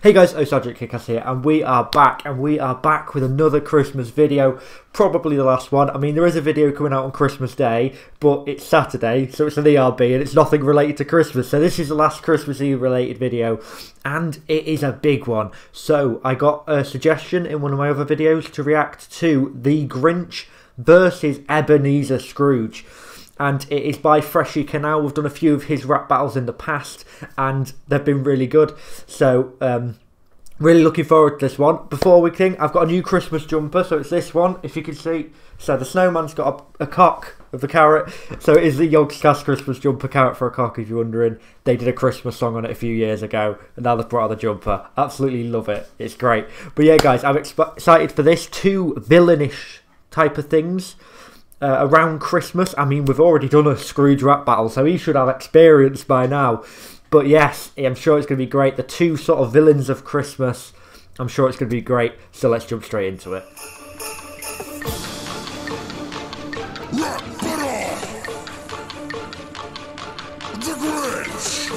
Hey guys, oSgtKickAss here, and we are back with another Christmas video, probably the last one. I mean, there is a video coming out on Christmas Day, but it's Saturday, so it's an ERB, and it's nothing related to Christmas, so this is the last Christmas Eve related video, and it is a big one. So, I got a suggestion in one of my other videos to react to the Grinch versus Ebenezer Scrooge. And it is by Freshie Canal. We've done a few of his rap battles in the past, and they've been really good. So, really looking forward to this one. Before we begin, I've got a new Christmas jumper, so it's this one, if you can see. So the snowman's got a cock of the carrot. So it is the oSgtKickAss Christmas jumper, carrot for a cock, if you're wondering. They did a Christmas song on it a few years ago, and now they've brought out the jumper. Absolutely love it. It's great. But yeah, guys, I'm excited for this. Two villainish type of things. Around Christmas. I mean, we've already done a Scrooge rap battle, so he should have experience by now. But yes, I'm sure it's going to be great. The two sort of villains of Christmas. I'm sure it's going to be great. So let's jump straight into it. The Grinch.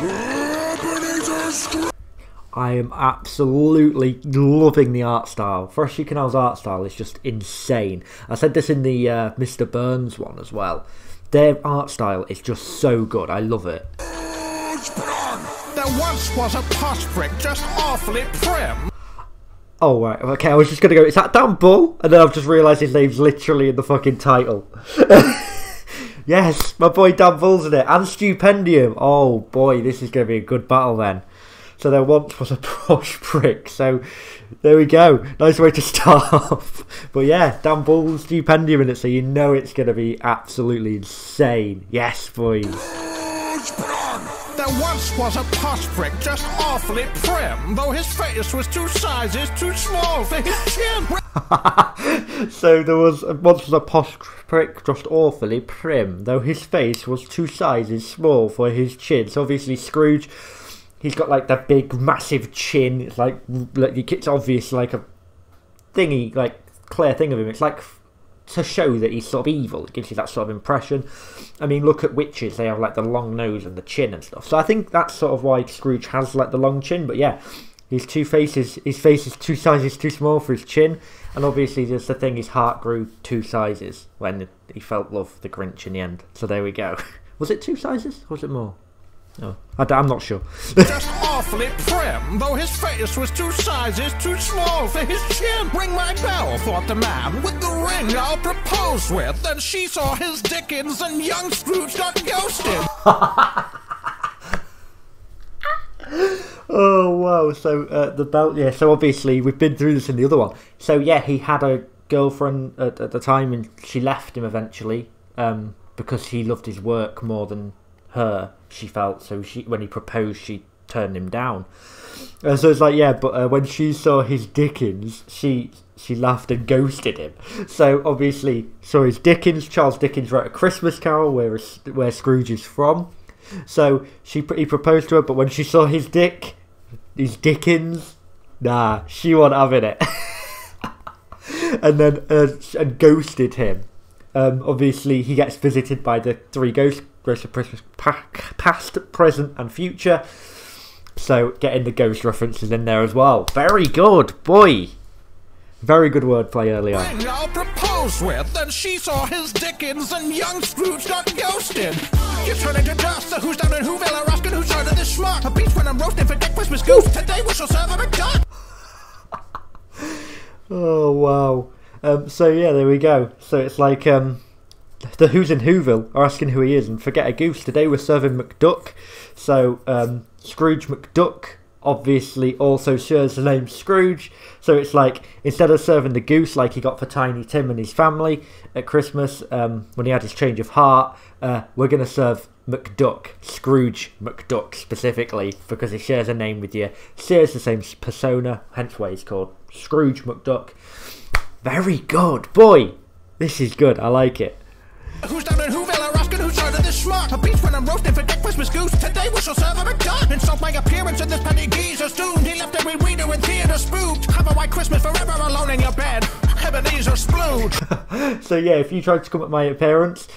Ebenezer Scrooge. I am absolutely loving the art style. Freshie Canal's art style is just insane. I said this in the Mr. Burns one as well. Their art style is just so good. I love it. There once was a posh brick just awfully prim. Oh, right. Okay, I was just going to go, is that Dan Bull? And then I've just realised his name's literally in the fucking title. Yes, my boy Dan Bull's in it. And Stupendium. Oh, boy, this is going to be a good battle then. So there once was a posh prick. So there we go. Nice way to start off. But yeah, Dan Bull's Stupendium in it, so you know it's going to be absolutely insane. Yes, boys. There once was a posh prick just awfully prim, though his face was 2 sizes too small for his chin. So there was once was a posh prick just awfully prim, though his face was 2 sizes small for his chin. So obviously Scrooge, he's got like that big massive chin. It's like it's obvious, like a thingy, like clear thing of him. It's like to show that he's sort of evil. It gives you that sort of impression. I mean, look at witches, they have like the long nose and the chin and stuff. So I think that's sort of why Scrooge has like the long chin. But yeah, his face is 2 sizes too small for his chin. And obviously there's the thing, his heart grew 2 sizes when he felt love for the Grinch in the end. So there we go. Was it 2 sizes or was it more? Oh, I'm not sure. Just awfully prim, though his face was 2 sizes too small for his chin. Ring my bell, thought the man, with the ring I'll propose with. Then she saw his Dickens and young Scrooge got ghosted. Oh wow, so the belt, yeah, so obviously we've been through this in the other one. So yeah, he had a girlfriend at the time and she left him eventually because he loved his work more than her, she felt. So when he proposed, she turned him down. So it's like, yeah, but when she saw his Dickens, she laughed and ghosted him. So obviously, so his Dickens, Charles Dickens wrote A Christmas Carol, where Scrooge is from. So he proposed to her, but when she saw his Dickens, nah, she wasn't having it. And then and ghosted him. Obviously, he gets visited by the 3 ghosts of Christmas past, present, and future. So getting the ghost references in there as well. Very good, boy. Very good wordplay early on. I'll propose with, then she saw his Dickens and young Scrooge got ghosted. You turn into dust, so who's down in Whoville are asking who's started this schmuck. A beach when I'm roasting for Dick Christmas goose. Today we shall serve him a gun. Oh wow. So yeah, there we go. So it's like the who's in Whoville are asking who he is, and forget a goose. Today we're serving McDuck. So Scrooge McDuck obviously also shares the name Scrooge. So it's like, instead of serving the goose like he got for Tiny Tim and his family at Christmas when he had his change of heart, we're going to serve McDuck, Scrooge McDuck specifically, because he shares a name with you, shares the same persona, hence why he's called Scrooge McDuck. Very good, boy. This is good. I like it. Who's down in Whoville are asking who started this schmuck. A beach when I'm roasting for Dick Christmas goose. Today we shall serve him a gun. Insult my appearance in this petty geezer's doomed. He left every reader in theater spooked. Have a white Christmas forever alone in your bed. Ebenezer Scrooge. So yeah, if you tried to come at my appearance,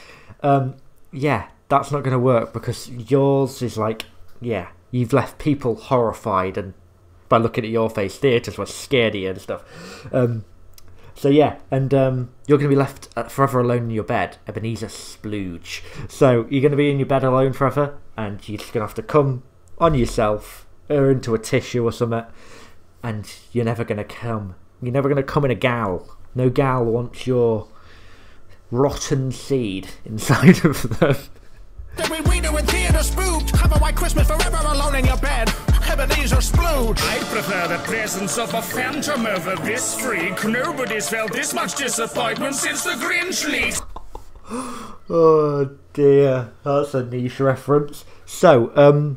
yeah, that's not going to work because yours is like yeah, you've left people horrified, and by looking at your face, theatres were scared of you and stuff. So yeah, and you're going to be left forever alone in your bed, Ebenezer Scrooge. So you're going to be in your bed alone forever, and you're just going to have to come on yourself or into a tissue or something, and you're never going to come. You're never going to come in a gal. No gal wants your rotten seed inside of them. Every reader in theater spooked. Have a white Christmas forever alone in your bed. Ebenezer Scrooge. I prefer the presence of a phantom over this freak. Nobody's felt this much disappointment since the Grinch leaked. Oh dear, that's a niche reference. So,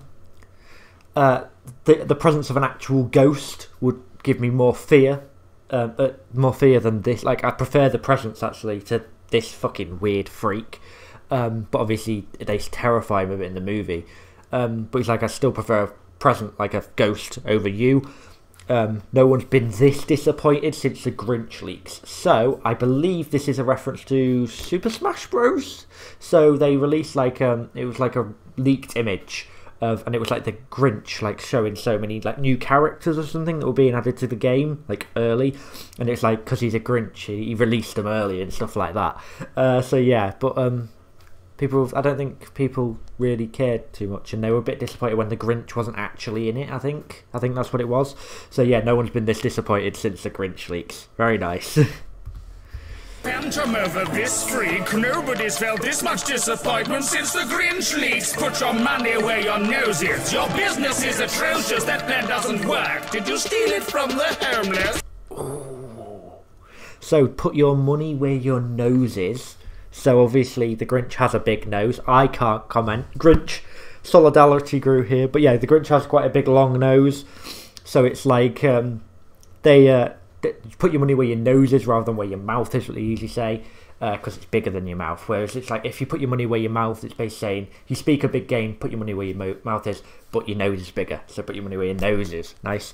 the presence of an actual ghost would give me more fear than this. Like, I prefer the presence actually to this fucking weird freak. But obviously they terrify him a bit in the movie. But he's like, I still prefer a present like a ghost over you. No one's been this disappointed since the Grinch leaks. So I believe this is a reference to Super Smash Bros. So they released like it was like a leaked image of, and it was like the Grinch like showing so many like new characters or something that were being added to the game like early, and it's like because he's a Grinch he released them early and stuff like that. So yeah, but I don't think people really cared too much, and they were a bit disappointed when the Grinch wasn't actually in it. I think that's what it was. So yeah, no one's been this disappointed since the Grinch leaks. Very nice. Phantom over this freak. Nobody's felt this much disappointment since the Grinch leaks. Put your money where your nose is. Your business is atrocious. That plan doesn't work. Did you steal it from the homeless? Ooh. So put your money where your nose is. So obviously the Grinch has a big nose. I can't comment. Grinch solidarity grew here, but yeah, the Grinch has quite a big long nose. So it's like they put your money where your nose is rather than where your mouth is, what they usually say, because it's bigger than your mouth. Whereas it's like if you put your money where your mouth, it's basically saying you speak a big game, put your money where your mouth is, but your nose is bigger. So put your money where your nose is. Nice.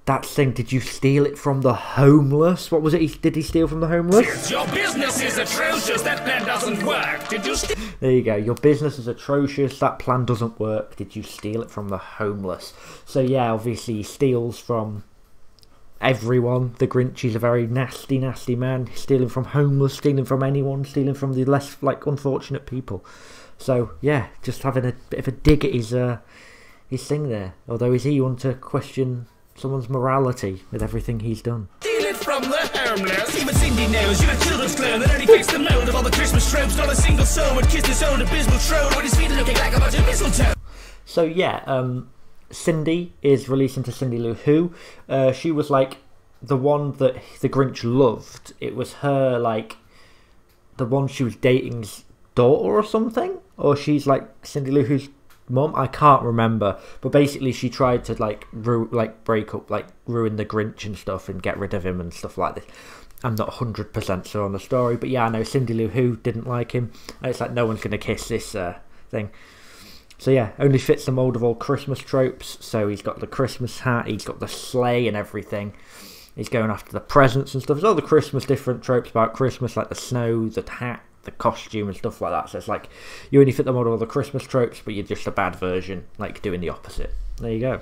That thing, did you steal it from the homeless? What was it? Did he steal from the homeless? Your business is atrocious. That plan doesn't work. Did you steal? There you go. Your business is atrocious. That plan doesn't work. Did you steal it from the homeless? So yeah, obviously he steals from everyone. The Grinch is a very nasty, nasty man. Stealing from homeless, stealing from anyone, stealing from the less like unfortunate people. So yeah, just having a bit of a dig at his thing there. Although is he one to question someone's morality with everything he's done? Steal it from the homeless. Even Cindy knows you're a children's clown that only fits the mold of all the Christmas tropes. Not a single soul would kiss his own abysmal troll with his feet looking like a bunch of mistletoe. So yeah, Cindy is released into Cindy Lou Who. She was like the one that the Grinch loved. It was her, like the one she was dating's daughter or something, or she's like Cindy Lou Who's mum. I can't remember, but basically she tried to like break up, like ruin the Grinch and stuff and get rid of him and stuff like this. I'm not 100% sure on the story, but yeah, I know Cindy Lou Who didn't like him, and it's like no one's gonna kiss this thing. So yeah, only fits the mold of all Christmas tropes. So he's got the Christmas hat, he's got the sleigh and everything. He's going after the presents and stuff. There's all the Christmas different tropes about Christmas, like the snow, the hat, the costume and stuff like that. So it's like you only fit the mold of all the Christmas tropes, but you're just a bad version, like doing the opposite. There you go.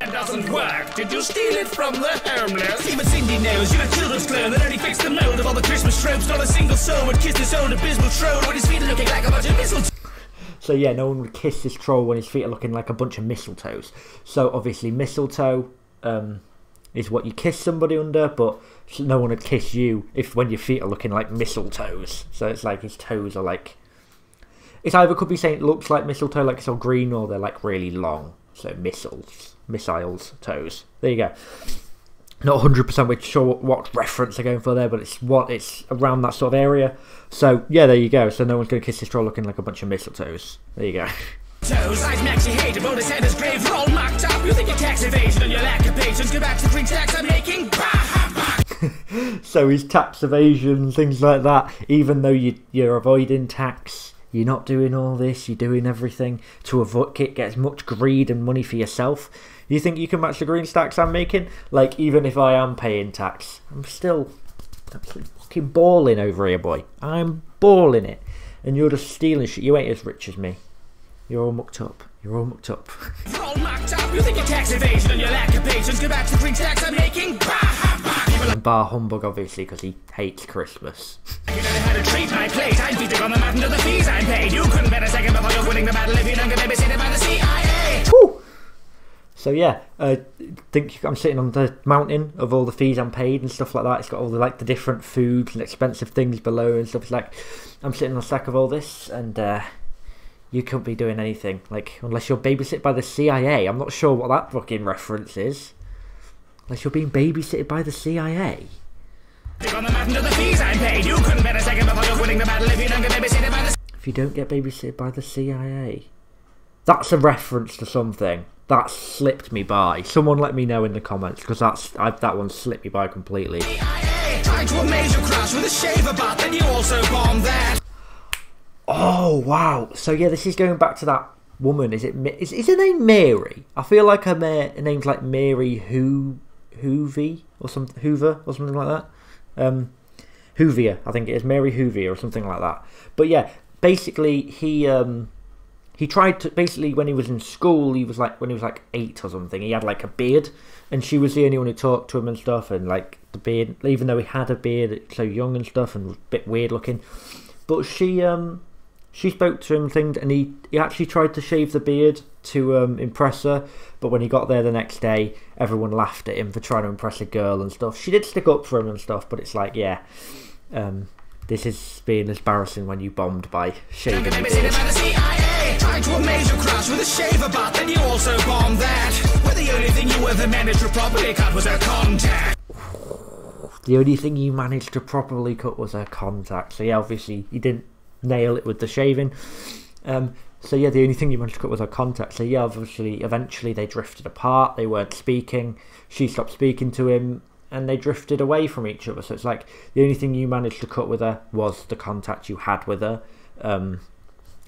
It doesn't work. Did you steal it from the homeless? Even Cindy knows you're a children's clown that only fits the mold of all the Christmas tropes. Not a single soul would kiss this old abysmal troll with his feet looking like a bunch of mistletoe. So yeah, no one would kiss this troll when his feet are looking like a bunch of mistletoes. So obviously mistletoe is what you kiss somebody under, but no one would kiss you when your feet are looking like mistletoes. So it's like his toes are like, it's either could be saying it looks like mistletoe, like it's all green, or they're like really long. So missiles toes. There you go. Not 100% sure what reference they're going for there, but it's around that sort of area. So yeah, there you go. So no one's going to kiss this troll looking like a bunch of mistletoes. There you go. Toes, I've maxed your hate, about his head is grave, we're all mocked up. You think your tax evasion and your lack of patience, go back to the green tax I'm making. So his tax evasion, things like that, even though you're avoiding tax, you're not doing all this, you're doing everything to avoid get as much greed and money for yourself. You think you can match the green tax I'm making? Like, even if I am paying tax, I'm still fucking balling over here, boy. I'm balling it. and you're just stealing shit. You ain't as rich as me. You're all mucked up. You're all mucked up. You're all mucked up. You think you're tax evasion and your lack of patience. Go back to the green tax I'm making. And bar humbug, obviously, because he hates Christmas. You don't know how to treat my plate. I'm beating on the mountain to the fees I'm paid. You couldn't bet a second before you're winning the battle if you don't get babysitted by the CIA. Woo! So yeah, think I'm sitting on the mountain of all the fees I'm paid and stuff like that. It's got all the the different foods and expensive things below and stuff. It's like I'm sitting on a stack of all this, and you couldn't be doing anything unless you're babysitted by the CIA. I'm not sure what that fucking reference is. Unless you're being babysitted by the CIA. On the mountain to the fees I'm paid. You couldn't bet a second before you're winning the battle if you don't get babysitted by the. If you don't get babysitted by the CIA, that's a reference to something. That slipped me by. Someone let me know in the comments, because that one slipped me by completely. CIA tried to amaze your crush with a shaver butt, then you also bombed that. Oh wow! So yeah, this is going back to that woman. Is her name Mary? I feel like her name's like Mary Hoovey or something, Hoover or something like that. Hoovier, I think it is, Mary Hoovier or something like that. But yeah, basically he tried to, basically when he was in school, when he was like 8 or something, he had like a beard, and she was the only one who talked to him and stuff, and like the beard, even though he had a beard, it's so young and stuff and a bit weird looking. But she spoke to him and things, and he actually tried to shave the beard to impress her, but when he got there the next day, everyone laughed at him for trying to impress a girl and stuff. She did stick up for him and stuff, but it's like, yeah, this is being embarrassing when you bombed by shaving the beard. Tried to amaze your crush with a shaver butt, then you also bombed that. Where the only thing you ever managed to properly cut was her contact. The only thing you managed to properly cut was her contact. So yeah, obviously you didn't nail it with the shaving. So yeah, the only thing you managed to cut was her contact. So yeah, obviously, eventually they drifted apart. They weren't speaking. She stopped speaking to him, and they drifted away from each other. So it's like the only thing you managed to cut with her was the contact you had with her.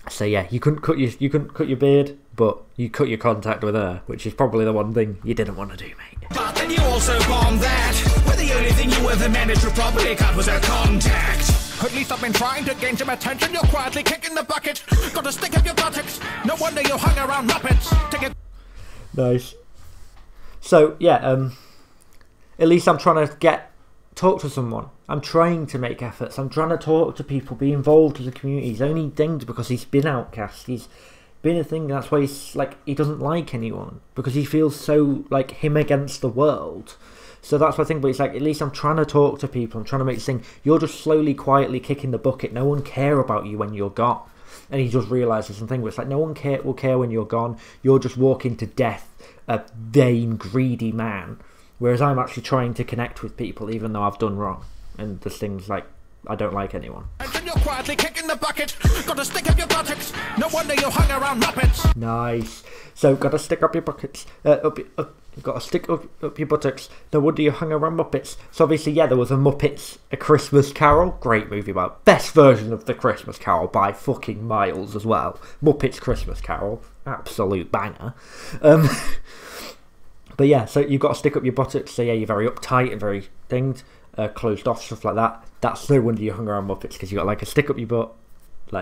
So yeah, you couldn't cut your beard, but you cut your contact with her, which is probably the one thing you didn't want to do, mate. But then you also bombed that. Where the only thing you ever managed to properly cut was her contact. At least I've been trying to gain some attention. You're quietly kicking the bucket. Got to stick up your buttocks. No wonder you hung around Muppets. Take it. Nice. So yeah, at least I'm trying to talk to someone. I'm trying to make efforts. I'm trying to talk to people, be involved with the community. He's only dinged because he's been outcast. He's been a thing. That's why he's like, he doesn't like anyone, because he feels so like him against the world. So that's what I think. But it's like, at least I'm trying to talk to people. I'm trying to make this thing. You're just slowly, quietly kicking the bucket. No one care about you when you're gone. And he just realises something where it's like, no one will care when you're gone. You're just walking to death, a vain, greedy man. Whereas I'm actually trying to connect with people, even though I've done wrong. And there's things like, I don't like anyone. And you're quietly kicking the bucket. Got to stick up your buttocks. No wonder you hung around Muppets. Nice. So, gotta stick up your buckets. Gotta stick up your buttocks. No wonder you hung around Muppets. So obviously, yeah, there was A Christmas Carol. Great movie, about best version of the Christmas Carol by fucking miles as well. Muppets Christmas Carol. Absolute banger. But yeah, so you've got to stick up your buttocks. So yeah, you're very uptight and very thinged, closed off, stuff like that. That's no wonder you hung around Muppets, because you got like a stick up your butt,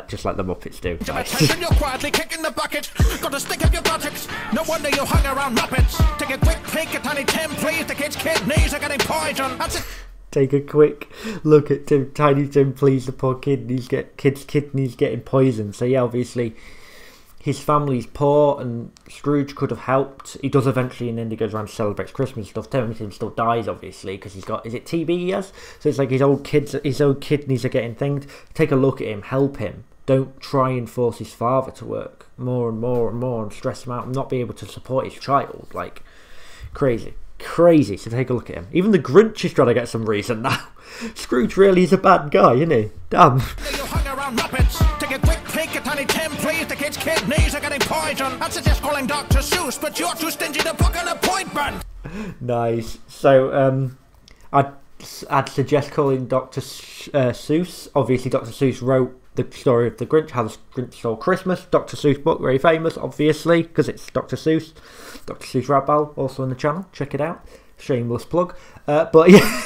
just like the Muppets do. Attention, you're quietly kicking the bucket. Got to stick up your buttocks. No wonder you hung around Muppets. Take a quick peek at Tiny Tim, please. The kid's kidneys are getting poisoned. That's it. Take a quick look at Tiny Tim, please. The poor kid's kidneys getting poisoned. So yeah, obviously his family's poor, and Scrooge could have helped. He does eventually, and then he goes around to celebrate Christmas and stuff. Tiny Tim still dies, obviously, because he's got, is it TB he has? So it's like his old kidneys are getting thinged. Take a look at him, help him. Don't try and force his father to work more and more and more and stress him out and not be able to support his child. Like, crazy. So take a look at him. Even the Grinch is trying to get some reason now. Scrooge really is a bad guy, isn't he? Damn. You hung around Muppets. Take a quick peek at Tiny Tim, please. The kid's kidneys are getting poisoned. I'd suggest calling Dr. Seuss, but you're too stingy to book an appointment. Nice. So, I'd suggest calling Dr. Seuss. Obviously, Dr. Seuss wrote the story of the Grinch, how the Grinch stole Christmas. Dr. Seuss book, very famous, obviously, because it's Dr. Seuss. Dr. Seuss Rap Ball, also on the channel. Check it out. Shameless plug. But yeah,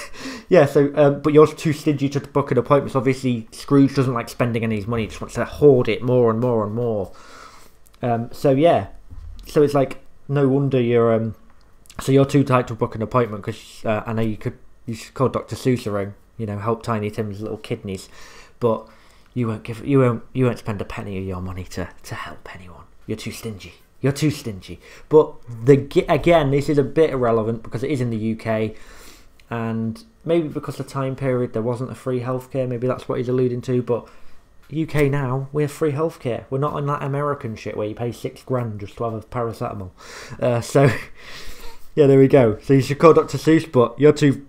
Yeah, so, but you're too stingy to book an appointment. So obviously, Scrooge doesn't like spending any of his money. He just wants to hoard it more and more and more. So, yeah. So it's like, no wonder you're, so you're too tight to book an appointment because I know you should call Dr. Seuss a ring, you know, help Tiny Tim's little kidneys. But you won't spend a penny of your money to help anyone. You're too stingy. You're too stingy. But again, this is a bit irrelevant because it is in the UK, and maybe because the time period there wasn't a free healthcare. Maybe that's what he's alluding to. But UK now, we have free healthcare. We're not on that American shit where you pay $6,000 just to have a paracetamol. So yeah, there we go. So you should call Dr. Seuss, but you're too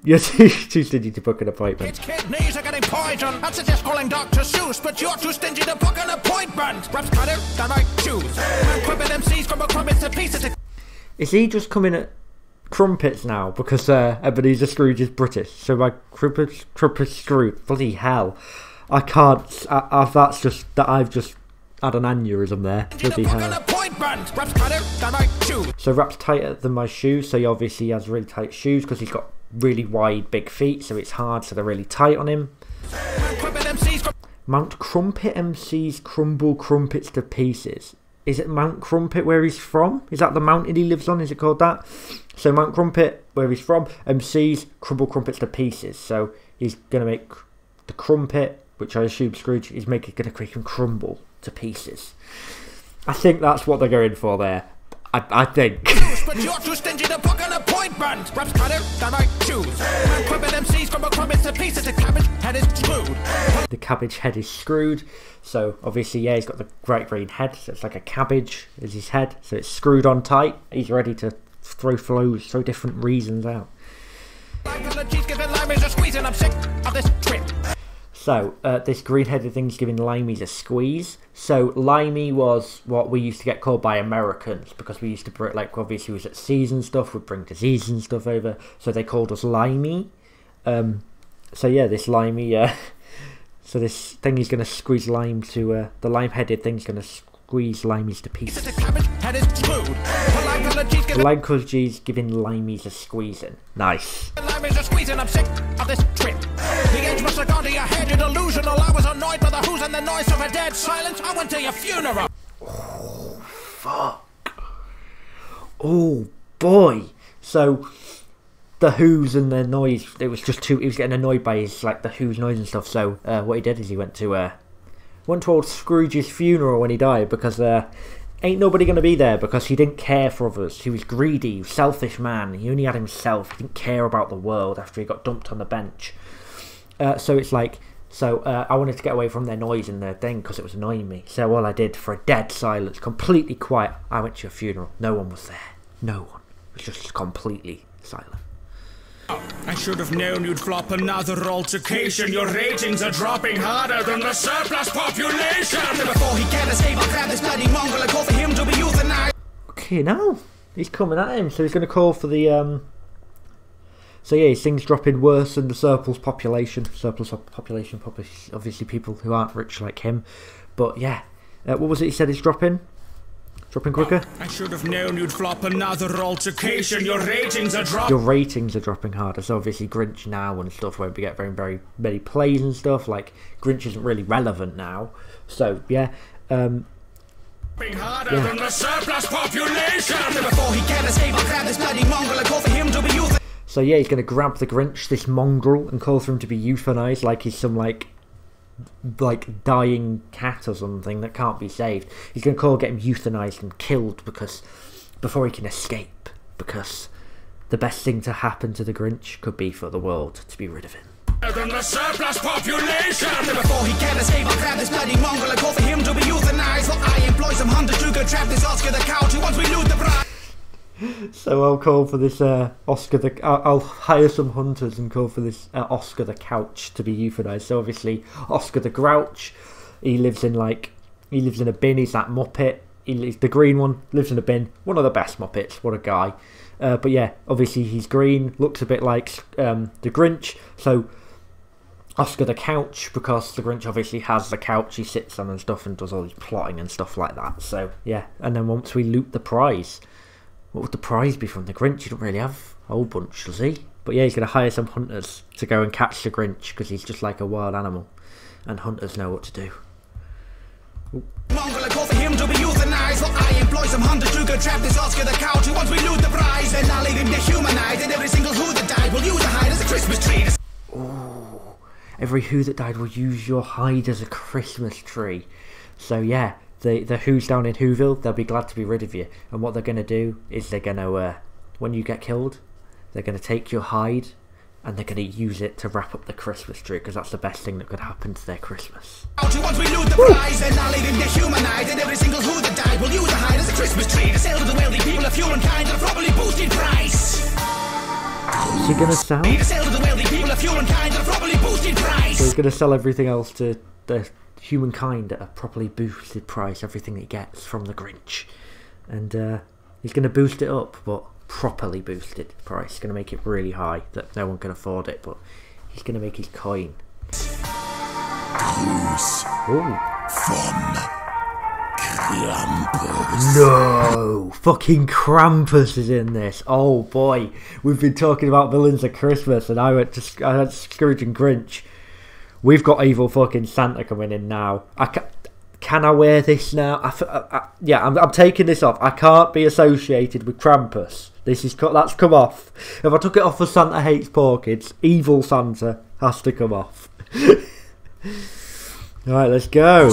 stingy to book an appointment. Its kidneys are getting poisoned. I'd suggest calling Dr. Seuss, but you're too stingy to book an appointment. Raps cutter, the right shoes. Crumpet MCs from crumpets to pieces. Is he just coming at crumpets now because Ebenezer Scrooge is British? So my crumpet Scrooge, bloody hell! I can't. That's just that I've just had an aneurysm there. Bloody hell. So Rap's tighter than my shoes, so he obviously has really tight shoes because he's got really wide big feet, so it's hard, so they're really tight on him. Mount Crumpet MCs crumble crumpets to pieces. Is it Mount Crumpet where he's from? Is that the mountain he lives on? Is it called that? So Mount Crumpet where he's from, MCs crumble crumpets to pieces. So he's going to make the crumpet, which I assume Scrooge is going to make him crumble to pieces. I think that's what they're going for there. I think. But you're too stingy to book an appointment. Raps cutter, the right shoes. Crumpet MCs from crumpets to pieces. The cabbage head is screwed. The cabbage head is screwed. So obviously, yeah, he's got the bright green head. So it's like a cabbage is his head. So it's screwed on tight. He's ready to throw different reasons out. So, this green-headed thing's giving Limeys a squeeze. So, Limey was what we used to get called by Americans because we used to bring, like, obviously we was at seas and stuff, we'd bring disease and stuff over, so they called us Limey. So, yeah, this Limey, so this thing is going to squeeze lime to, the lime-headed thing's going to squeeze Limeys to pieces. The lime cause G's giving Limeys a squeezing. Nice. I'm sick of this trip. The age must have gone to your head, you're delusional. I was annoyed by the who's and the noise of a dead silence. I went to your funeral. Oh, fuck. Oh, boy. So, the who's and the noise, it was getting annoyed by his, like, the who's noise and stuff. So, what he did is he went to old Scrooge's funeral when he died because, ain't nobody going to be there because he didn't care for others. He was greedy, selfish man. He only had himself. He didn't care about the world after he got dumped on the bench. So it's like, I wanted to get away from their noise and their thing because it was annoying me. So all I did for a dead silence, completely quiet, I went to your funeral. No one was there. No one. It was just completely silent. I should have known you'd flop another altercation. Your ratings are dropping harder than the surplus population. Before he can escape, I'll grab this bloody mongrel and call for him to be euthanized. Okay, now he's coming at him, so he's going to call for the so yeah, his thing's dropping worse than the surplus population. Obviously people who aren't rich like him. But yeah, what was it he said he's dropping? Dropping quicker? I should have known you'd flop another altercation. Your ratings are dropping. Your ratings are dropping harder. So obviously Grinch now and stuff won't be get very many plays and stuff. Like Grinch isn't really relevant now. So yeah. Harder than the surplus population. Before he can escape, I'll grab this bloody mongrel and call for him to be euthanized. So yeah, he's gonna grab the Grinch, this mongrel, and call for him to be euthanized like he's some like dying cat or something that can't be saved. He's going to get him euthanized and killed before he can escape, because the best thing to happen to the Grinch could be for the world to be rid of him. Than the surplus population. Before he can escape, I'll grab this bloody mongrel and call for him to be euthanized. Well, I employ some hunters to go trap this Oscar the couch who wants we loot the prize. So I'll call for this I'll hire some hunters and call for this Oscar the Couch to be euthanized. So obviously Oscar the Grouch, he lives in a bin. He's that Muppet. The green one lives in a bin. One of the best Muppets. What a guy. But yeah, obviously he's green. Looks a bit like the Grinch. So Oscar the Couch, because the Grinch obviously has the couch he sits on and stuff and does all his plotting and stuff like that. So yeah, and then once we loot the prize. What would the prize be from the Grinch? He don't really have a whole bunch, does he? But yeah, he's going to hire some hunters to go and catch the Grinch, because he's just like a wild animal, and hunters know what to do. Mongol call for him to be euthanized. Well, I employ some hunters to go trap this Oscar the Couch. Once we loot the prize, then I'll leave him dehumanized. And every single who that died will use a hide as a Christmas tree. Ooh, every who that died will use your hide as a Christmas tree. So yeah, the who's down in Whoville, they'll be glad to be rid of you. And what they're going to do is they're going to, when you get killed, they're going to take your hide and they're going to use it to wrap up the Christmas tree, because that's the best thing that could happen to their Christmas. Once we loot the prize, then I'll leave him dehumanized. And every single who that died will use a hide as a Christmas tree. To sell to the wealthy people of humankind at a properly boosted price. Is he going to sell? To sell to the wealthy people of humankind at a properly boosted price. So he's going to sell everything else to the humankind at a properly boosted price, everything he gets from the Grinch. And he's going to boost it up, but properly boosted price. Going to make it really high that no one can afford it, but he's going to make his coin. Ooh. From Krampus. No! Fucking Krampus is in this. Oh boy. We've been talking about villains at Christmas, and I went to Scrooge and Grinch. We've got evil fucking Santa coming in now. Can I wear this now? Yeah, I'm taking this off. I can't be associated with Krampus. That's come off. If I took it off for Santa Hates Poor Kids, evil Santa has to come off. Alright, let's go.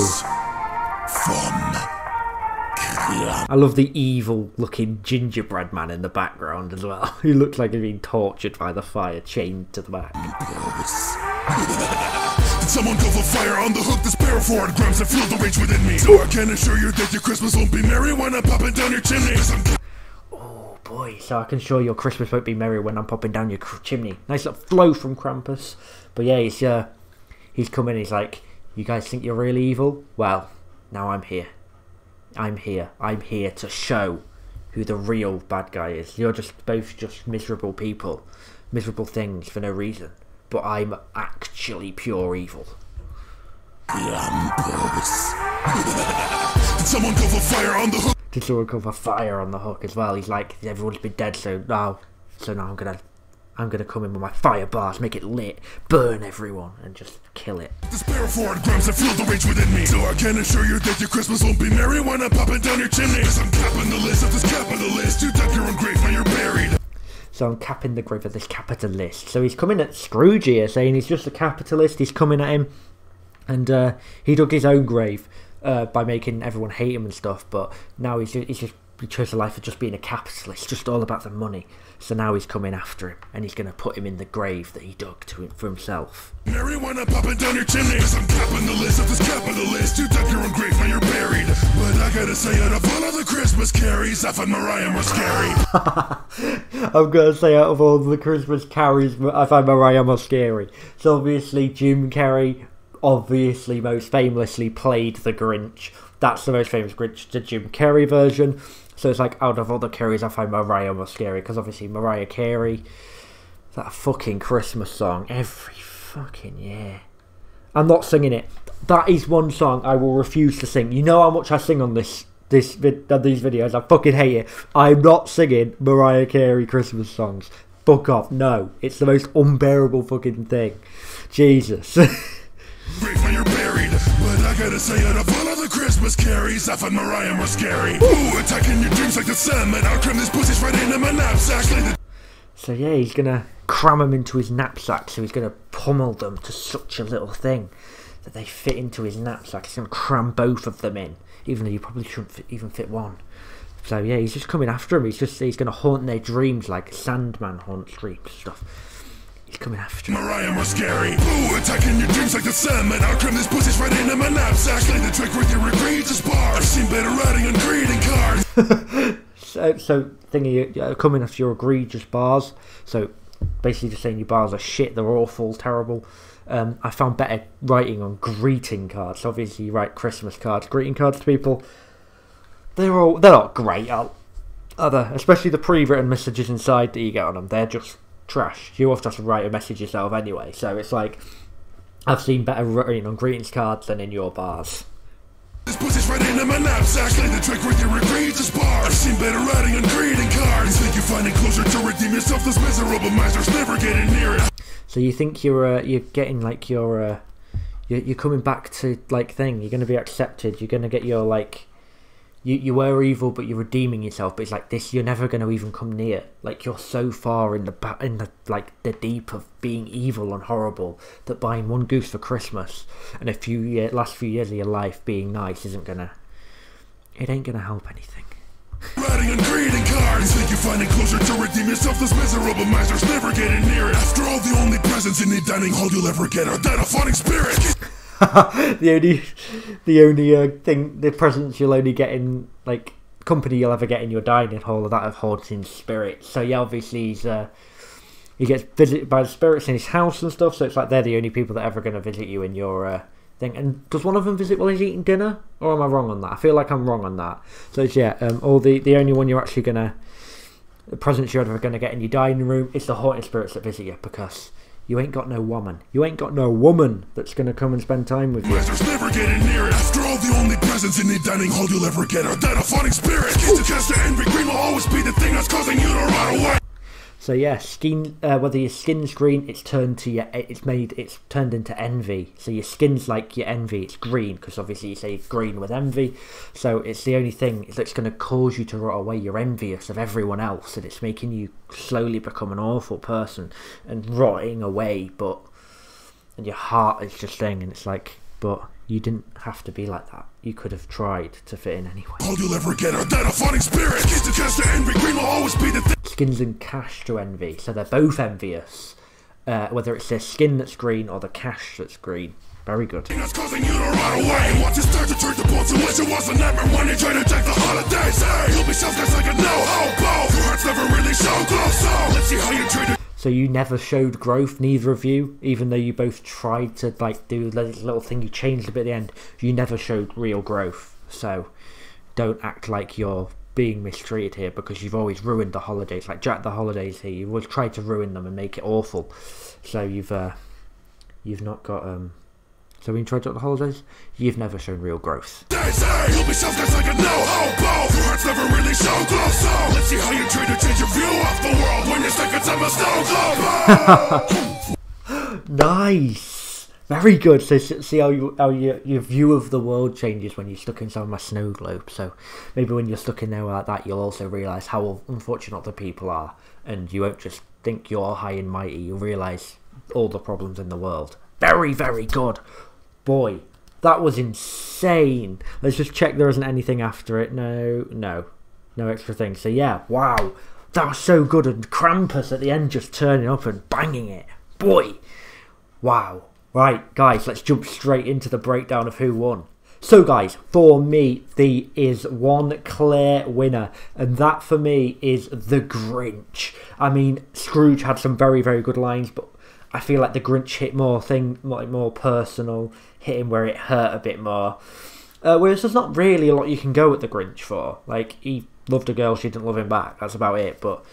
I love the evil looking gingerbread man in the background as well. He looks like he's being tortured by the fire, chained to the back. Someone go for fire on the hook, the spare forward grams and feel the rage within me. So I can assure you that your Christmas won't be merry when I'm popping down your chimney. Oh boy, so I can assure your Christmas won't be merry when I'm popping down your chimney. Nice little flow from Krampus. But yeah, he's coming, he's like, you guys think you're really evil? Well, now I'm here. I'm here to show who the real bad guy is. You're both just miserable people. Miserable things for no reason. But I'm actually pure evil. Someone go for fire on the hook. Did someone go for fire on the hook as well? He's like, everyone's been dead, so now I'm gonna come in with my fire bars, make it lit, burn everyone, and just kill it. The spare forward grams and feel the rage within me. So I can assure you that your Christmas won't be merry when I'm popping down your chimney. 'Cause I'm capping the list of this capitalist. You dug your own grave, now you're buried. So I'm capping the grave of this capitalist. So he's coming at Scrooge here, saying he's just a capitalist. He's coming at him, and he dug his own grave by making everyone hate him and stuff. But now he chose a life of just being a capitalist, just all about the money. So now he's coming after him, and he's going to put him in the grave that he dug for himself. Merry when I'm popping down your chimney. 'Cause I'm capping the list of this capitalist. You dug your own grave, now you're buried. But I gotta say, out of all of the Christmas carries, I find Mariah more scary. I'm going to say out of all the Christmas carries, I find Mariah more scary. So obviously Jim Carrey, most famously played the Grinch. That's the most famous Grinch, the Jim Carrey version. So it's like, out of all the Carreys, I find Mariah more scary, because obviously Mariah Carey, that fucking Christmas song every fucking year. I'm not singing it. That is one song I will refuse to sing. You know how much I sing on these videos. I fucking hate it. I'm not singing Mariah Carey Christmas songs. Fuck off. No, it's the most unbearable fucking thing. Jesus. You're buried, but I gotta say, out of all of the Christmas carries, I find Mariah more scary. Ooh, attacking your dreams like the Sandman. I'll cram these pussies right into my knapsack. So yeah, he's gonna cram them into his knapsack. So he's gonna pummel them to such a little thing that they fit into his knapsack. He's gonna cram both of them in, even though you probably shouldn't even fit one. So yeah, he's just coming after him. He's gonna haunt their dreams like Sandman haunts dreams stuff. He's coming after him. Mariah more scary. Ooh, attacking your dreams like the Sandman. I'll cram these pussies right into my knapsack. Play the trick with your egregious bars. I've seen better writing on greeting cards. so thingy, coming after your egregious bars. So basically just saying your bars are shit. They're awful, terrible. I found better writing on greeting cards. Obviously, you write Christmas cards, greeting cards to people. They're not great, are they? Especially the pre-written messages inside that you get on them. They're just trash. You often have to write a message yourself anyway, so it's like, I've seen better writing on greetings cards than in your bars. This pussy's right into my knapsack. Play the trick with your egregious bars. I've seen better writing on greeting cards. Think you finding closure to redeem yourself. Those miserable misers never getting near it. So you think you're getting like you're coming back to like thing. You're gonna be accepted. You're gonna get your like. You were evil, but you're redeeming yourself. But it's like this: you're never going to even come near. Like you're so far in the like the deep of being evil and horrible that buying one goose for Christmas and last few years of your life being nice it ain't gonna help anything. Riding on greeting cards, think you're finding closure to redeem yourself. Those miserable misers never getting near it. After all, the only presents in the dining hall you'll ever get are that of fawning spirits. the presents you'll only get in like company you'll ever get in your dining hall are that of haunting spirits. So yeah, obviously he gets visited by the spirits in his house and stuff. So it's like they're the only people that are ever going to visit you in your thing. And does one of them visit while he's eating dinner, or am I wrong on that? I feel like I'm wrong on that. So it's, yeah, the only one you're actually the presents you're ever gonna get in your dining room is the haunting spirits that visit you, because you ain't got no woman. You ain't got no woman that's going to come and spend time with you. Never getting near it. After all, the only presents in the dining hall you'll ever get are that of fawning spirits. To cast your envy, green will always be the thing that's causing you to run away. So yeah, whether your skin's green, it's turned into envy. So your skin's like your envy, it's green, because obviously you say green with envy. So it's the only thing that's going to cause you to rot away. You're envious of everyone else, and it's making you slowly become an awful person and rotting away. And your heart is just saying, and it's like, but you didn't have to be like that. You could have tried to fit in anyway. All you'll ever get are that of fawning spirits. To cast your envy, green will always be the thing. Skins and cash to envy, so they're both envious, whether it's their skin that's green or the cash that's green. Very good. That's causing you to run away. Once you start to turn the boat to which it wasn't ever when you try to take the holidays. Hey, you'll be self-cast like a no-hope. Your heart's never really shown growth, so let's see how you treat it. So you never showed growth, neither of you, even though you both tried to like do this little thing. You changed a bit at the end. You never showed real growth. So don't act like you're being mistreated here, because you've always ruined the holidays. Like Jack the Holidays here, you've always tried to ruin them and make it awful. So you've not got so when you tried to the holidays, you've never shown real growth. They say you'll be self-cast like a no-hope. Your heart's never really shown growth, so let's see how you try to change your view of the world when you're stuck inside my snow globe. Nice. Very good. So see how your view of the world changes when you're stuck inside my snow globe. So maybe when you're stuck in there like that, you'll also realise how unfortunate other people are, and you won't just think you're high and mighty. You'll realise all the problems in the world. Very, very good. Boy, that was insane. Let's just check there isn't anything after it. No extra things. So yeah, wow, that was so good. And Krampus at the end just turning up and banging it. Boy, wow. Right, guys, let's jump straight into the breakdown of who won. So, guys, for me, there is one clear winner, and that for me is the Grinch. I mean, Scrooge had some very, very good lines, but I feel like the Grinch hit more personal, hit him where it hurt a bit more. Whereas there's not really a lot you can go at the Grinch for. Like, he loved a girl, she didn't love him back. That's about it. But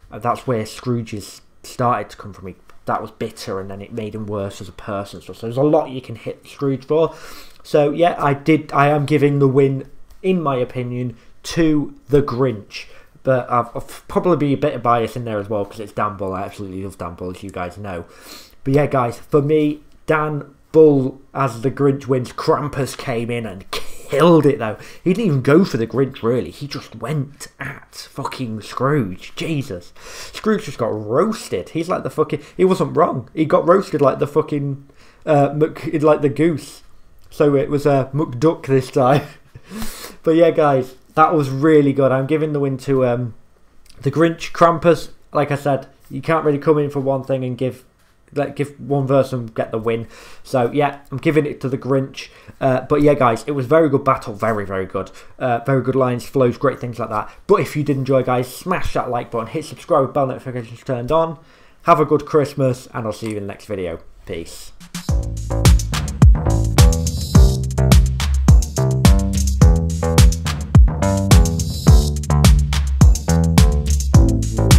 that's where Scrooge's started to come from. That was bitter, and then it made him worse as a person. So there's a lot you can hit Scrooge for. So yeah, I am giving the win, in my opinion, to the Grinch. But I'll probably be a bit of bias in there as well, because it's Dan Bull. I absolutely love Dan Bull, as you guys know. But yeah, guys, for me, Dan Bull as the Grinch wins. Krampus came in and killed it, though. He didn't even go for the Grinch, really. He just went at fucking Scrooge. Jesus. Scrooge just got roasted. He's like the fucking... He wasn't wrong. He got roasted like the fucking... like the goose. So it was McDuck this time. But yeah, guys, that was really good. I'm giving the win to the Grinch. Krampus, like I said, you can't really come in for one thing and give one verse and get the win. So yeah, I'm giving it to the Grinch. But yeah, guys, it was very good battle. Very, very good. Very good lines, flows, great things like that. But if you did enjoy, guys, smash that like button, hit subscribe with bell notifications turned on. Have a good Christmas, and I'll see you in the next video. Peace.